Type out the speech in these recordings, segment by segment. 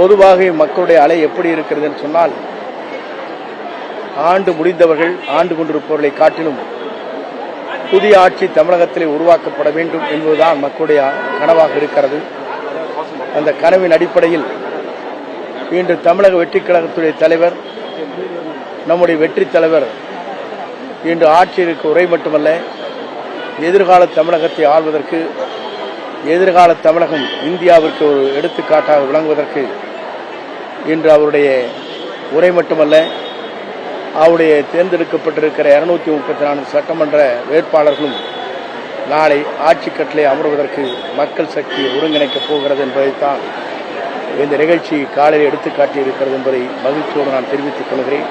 பொதுவாக மக்களுடைய அலை எப்படி இருக்கிறது என்று சொன்னால், ஆண்டு முடிந்தவர்கள் ஆண்டு கொண்டிருப்பவர்களை காட்டிலும் புதிய ஆட்சி தமிழகத்திலே உருவாக்கப்பட வேண்டும் என்பதுதான் மக்களுடைய கனவாக இருக்கிறது. அந்த கனவின் அடிப்படையில் இன்று தமிழக வெற்றிக் கழகத்துடைய தலைவர், நம்முடைய வெற்றி தலைவர் இன்று ஆட்சியிற்கு உரை மட்டுமல்ல, எதிர்கால தமிழகத்தை ஆள்வதற்கு, எதிர்கால தமிழகம் இந்தியாவிற்கு ஒரு எடுத்துக்காட்டாக விளங்குவதற்கு இன்று அவருடைய உரை மட்டுமல்ல, அவருடைய தேர்ந்தெடுக்கப்பட்டிருக்கிற 234 சட்டமன்ற வேட்பாளர்களும் நாளை ஆட்சி கட்டளை அமர்வதற்கு மக்கள் சக்தி ஒருங்கிணைக்கப் போகிறது என்பதைத்தான் இந்த நிகழ்ச்சி காலையில் எடுத்துக்காட்டியிருக்கிறது என்பதை மகிழ்ச்சியோடு நான் தெரிவித்துக் கொள்கிறேன்.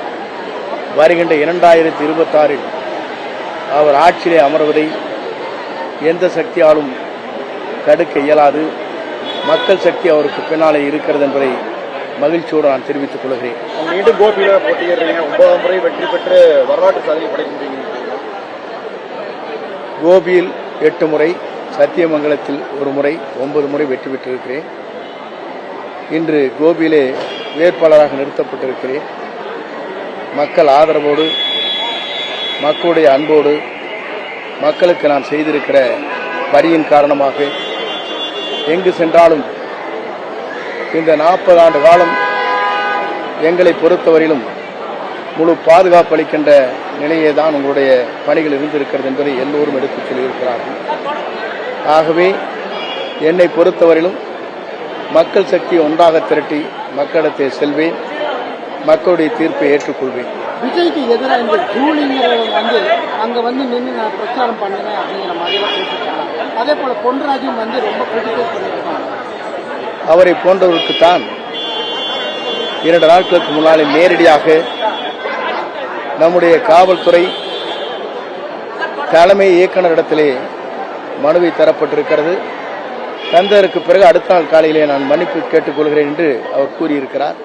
வருகின்ற 2026 அவர் ஆட்சியிலே அமர்வதை எந்த சக்தியாலும் தடுக்க இயலாது. மக்கள் சக்தி அவருக்கு பின்னாலே இருக்கிறது என்பதை மகிழ்ச்சியோடு நான் தெரிவித்துக் கொள்கிறேன். மீண்டும் கோபியில போட்டியிடுறீங்க, 9 முறை வெற்றி பெற்று வரலாற்று சாதனை படைக்கின்றீங்க. கோபியில் 8 முறை, சத்தியமங்கலத்தில் 1 முறை, 9 முறை வெற்றி பெற்றிருக்கிறேன். இன்று கோபியிலே வேட்பாளராக நிறுத்தப்பட்டிருக்கிறேன். மக்கள் ஆதரவோடு, மக்களுடைய அன்போடு, மக்களுக்கு நான் செய்திருக்கிற பணியின் காரணமாக எங்கு சென்றாலும் இந்த 40 ஆண்டு காலம் எங்களை பொறுத்தவரையிலும் முழு பாதுகாப்பு அளிக்கின்ற நிலையே தான் உங்களுடைய பணிகள் இருந்திருக்கிறது என்பதை எல்லோரும் எடுத்துச் சொல்லியிருக்கிறார்கள். ஆகவே என்னை பொறுத்தவரையிலும் மக்கள் சக்தியை ஒன்றாக திரட்டி மக்களிடத்தை செல்வேன், மக்களுடைய தீர்ப்பை ஏற்றுக்கொள்வேன். விஜய்க்கு எதிராக இந்த ஜூலிங்கிறவங்க அங்கே நின்று நான் பிரச்சாரம் பண்ணினேன் அப்படிங்கிற மாதிரிலாம் பேசியிருக்காங்க. அதே போல பொன்ராஜும் ரொம்ப கிரிட்டிசைஸ் பண்ணியிருக்காங்க. அவரை போன்றவருக்குத்தான் 2 நாட்களுக்கு முன்னாலே நேரடியாக நம்முடைய காவல்துறை தலைமை இயக்குநரிடத்திலே மனுவை தரப்பட்டிருக்கிறது. தந்ததற்கு பிறகு அடுத்த நாள் காலையிலே நான் மன்னிப்பு கேட்டுக்கொள்கிறேன் என்று அவர் கூறியிருக்கிறார்.